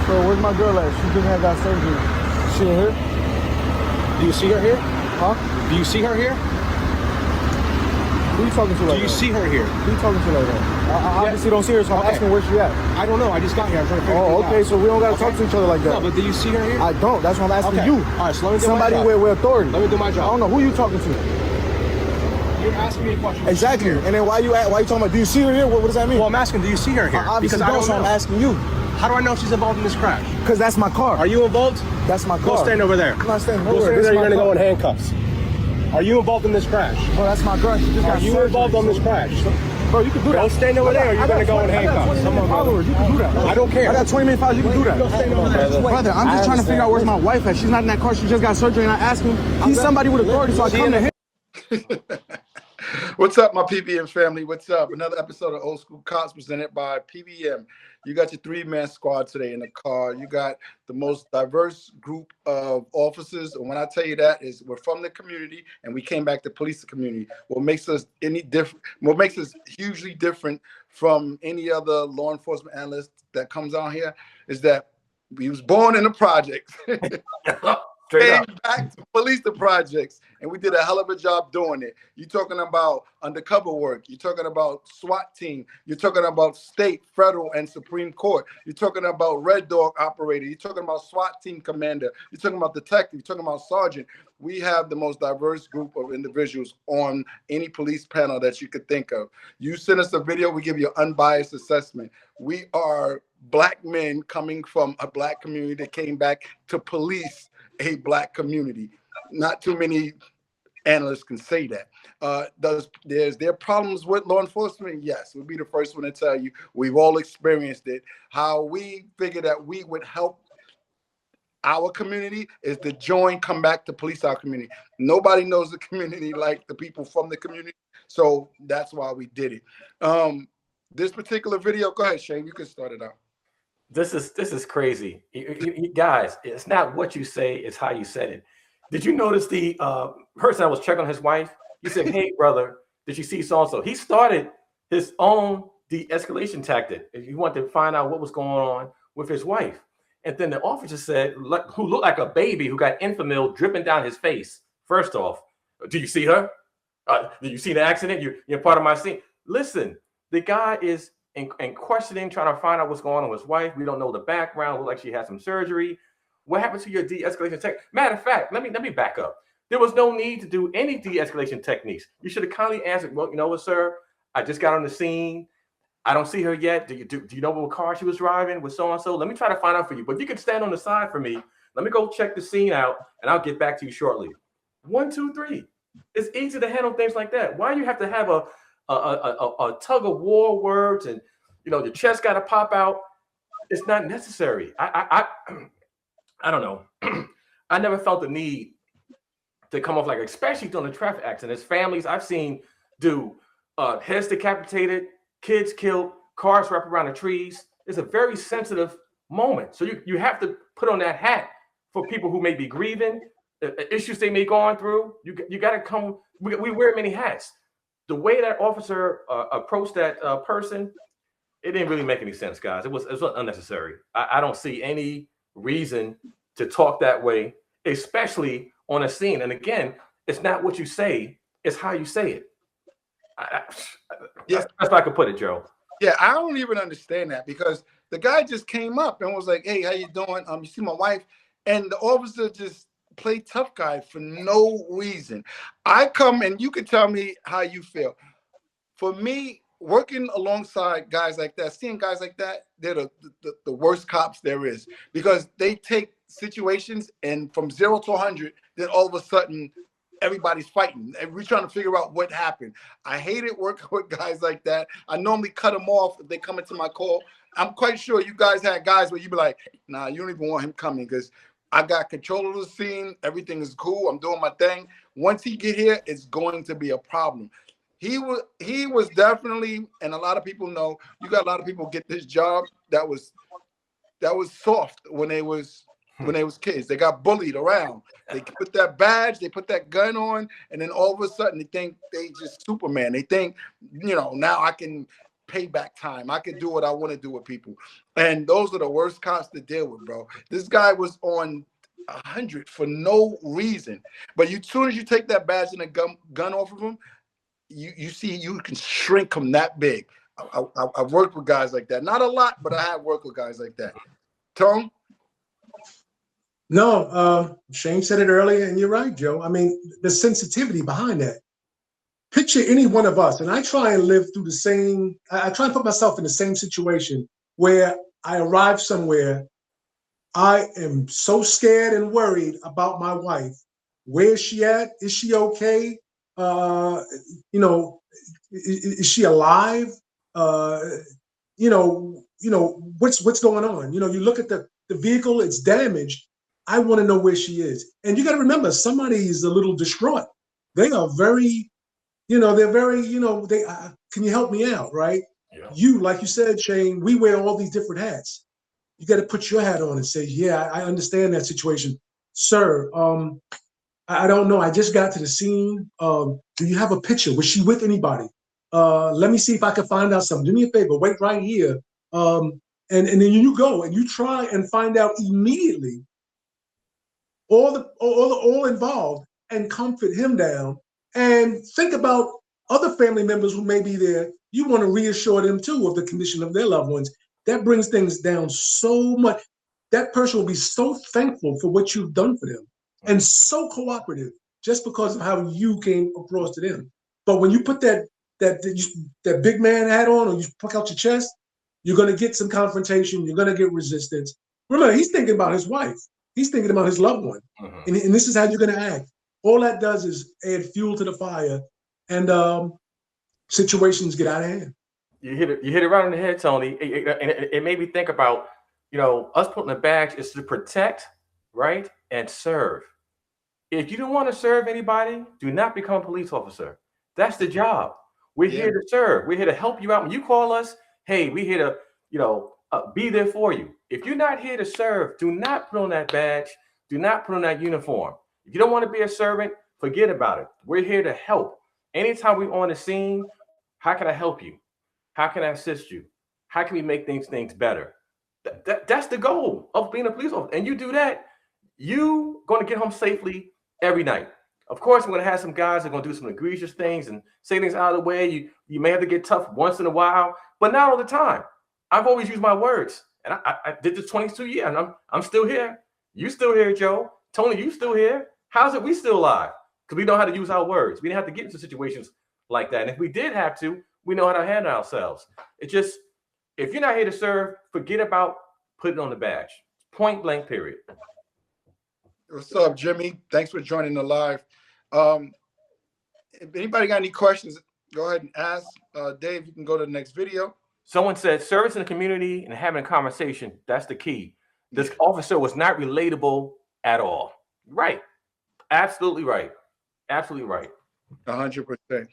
So where's my girl at? She just had got surgery. She in here? Do you see her here? Huh? Do you see her here? Who you talking to like that? Do you see her here? Who you talking to like that? I obviously don't see her, so I'm asking where she at. I don't know. I just got here. I'm trying to figure Oh, things okay, out. so we don't gotta talk to each other like that. No, but do you see her here? I don't. That's why I'm asking you. All right, so let me do Somebody my job. with authority. Let me do my job. I don't know who you talking to. You're asking me a question. Exactly. And then why you talking about? Do you see her here? What does that mean? Well, I'm asking, do you see her here? I obviously because I don't, don't so I'm know. asking you. How do I know she's involved in this crash? Because that's my car. Are you involved? That's my car. Go stand over there. I'm not standing Go nowhere. stand there. You're That's gonna my go in car. handcuffs. Are you involved in this crash? Bro, that's my girl. She just got Are you surgery, involved on this so- crash? Bro, you can do that. Go stand over there. You're gonna go in I got handcuffs. 20 Come on, million brother. followers. You can do that. I don't care. I got 20 million followers. You can do that. Go stand over there. Brother, I'm just trying to figure out where's my wife at. She's not in that car. She just got surgery, and I asked him. He's somebody with authority, so I come to him. What's up, my PBM family? What's up? Another episode of Old School Cops presented by PBM. You got your three-man squad today in the car. You got the most diverse group of officers. And when I tell you that is we're from the community and we came back to police the community. What makes us hugely different from any other law enforcement analyst that comes out here is that we was born in the projects. Came back to police the projects, and we did a hell of a job doing it. You're talking about undercover work. You're talking about SWAT team. You're talking about state, federal, and Supreme Court. You're talking about Red Dog operator. You're talking about SWAT team commander. You're talking about detective. You're talking about sergeant. We have the most diverse group of individuals on any police panel that you could think of. You send us a video, we give you an unbiased assessment. We are Black men coming from a Black community that came back to police a Black community. Not too many analysts can say that. There's there problems with law enforcement? Yes, we'll be the first one to tell you. We've all experienced it. How we figure that we would help our community is to come back to police our community. Nobody knows the community like the people from the community, so that's why we did it. This particular video, go ahead, Shane, you can start it out. This is crazy. Guys, it's not what you say, it's how you said it. Did you notice the person that was checking on his wife? He said, hey, brother, did you see so-and-so? He started his own de-escalation tactic. He wanted to find out what was going on with his wife. And then the officer said, who looked like a baby who got Enfamil dripping down his face. First off, do you see her? Did you see the accident? You're part of my scene. Listen, the guy is and questioning, trying to find out what's going on with his wife. We don't know the background. Look like she had some surgery. What happened to your de-escalation tech? Matter of fact, let me back up. There was no need to do any de-escalation techniques. You should have kindly answered, well, you know what, sir? I just got on the scene. I don't see her yet. Do you know what car she was driving with so-and-so? Let me try to find out for you. But you can stand on the side for me. Let me go check the scene out, and I'll get back to you shortly. 1, 2, 3. It's easy to handle things like that. Why do you have to have a tug of war words and your chest got to pop out? It's not necessary. I don't know. I never felt the need to come off like, especially during the traffic accidents. Families I've seen do heads decapitated, kids killed, cars wrapped around the trees. It's a very sensitive moment. So you have to put on that hat for people who may be grieving, issues they may be going through. You got to come. We wear many hats. The way that officer approached that person, it didn't really make any sense, guys. It was unnecessary. I don't see any reason to talk that way, especially on a scene. And again, it's not what you say, it's how you say it. That's how I could put it, Joe. Yeah, I don't even understand that because the guy just came up and was like, hey, how you doing? You see my wife? And the officer just played tough guy for no reason. I come and you can tell me how you feel. For me, working alongside guys like that, seeing guys like that, they're the worst cops there is because they take situations and from 0 to 100, then all of a sudden everybody's fighting and we're trying to figure out what happened. I hated working with guys like that. I normally cut them off if they come into my call. I'm quite sure you guys had guys where you'd be like, nah, you don't even want him coming because I got control of the scene. Everything is cool. I'm doing my thing. Once he get here, it's going to be a problem. He was definitely, and a lot of people know, you got a lot of people get this job that was soft when they was kids. They got bullied around. They put that badge, they put that gun on, and then all of a sudden they think they just Superman. They think, now I can payback time. I could do what I want to do with people. And those are the worst cops to deal with, bro. This guy was on 100 for no reason. But as soon as you take that badge and a gun off of him, you see you can shrink him that big. I've worked with guys like that. Not a lot, but I have worked with guys like that. Tone? No, Shane said it earlier, and you're right, Joe. I mean, the sensitivity behind that. Picture any one of us, and I try and live through the same, I try and put myself in the same situation where I arrive somewhere. I am so scared and worried about my wife. Where is she at? Is she okay? You know, is she alive? You know, what's going on? You know, you look at the vehicle, it's damaged. I want to know where she is. And you got to remember, somebody is a little distraught. They are very, they're very, they can you help me out, right? Yeah. You, like you said, Shane, we wear all these different hats. You got to put your hat on and say, yeah, I understand that situation. Sir, I don't know. I just got to the scene. Do you have a picture? Was she with anybody? Let me see if I can find out something. Do me a favor, wait right here. And then you go and you try and find out immediately all involved and comfort him down. And think about other family members who may be there. You want to reassure them too of the condition of their loved ones. That brings things down so much. That person will be so thankful for what you've done for them and so cooperative just because of how you came across to them. But when you put that big man hat on, or you puck out your chest, you're going to get some confrontation. You're going to get resistance. Remember, he's thinking about his wife. He's thinking about his loved one. Mm-hmm. And this is how you're going to act. All that does is add fuel to the fire, and situations get out of hand. You hit it right on the head, Tony. It made me think about, us putting a badge is to protect, right, and serve. If you don't want to serve anybody, do not become a police officer. That's the job. We're here to serve. We're here to help you out. When you call us, hey, we're here to, be there for you. If you're not here to serve, do not put on that badge. Do not put on that uniform. If you don't want to be a servant, forget about it. We're here to help. Anytime we're on the scene, how can I help you? How can I assist you? How can we make things better? That's the goal of being a police officer. And you do that, you going to get home safely every night. Of course, we're going to have some guys that are going to do some egregious things and say things out of the way. You may have to get tough once in a while, but not all the time. I've always used my words, and I did this 22 years, and I'm still here. You still here, Joe? Tony, you still here? How's it we still alive? Because we know how to use our words. We didn't have to get into situations like that. And if we did have to, we know how to handle ourselves. It's just, if you're not here to serve, forget about putting on the badge. Point blank, period. What's up, Jimmy? Thanks for joining the live. If anybody got any questions, go ahead and ask. Dave, you can go to the next video. Someone said service in the community and having a conversation, that's the key. This officer was not relatable at all. Right. Absolutely right. Absolutely right. 100%.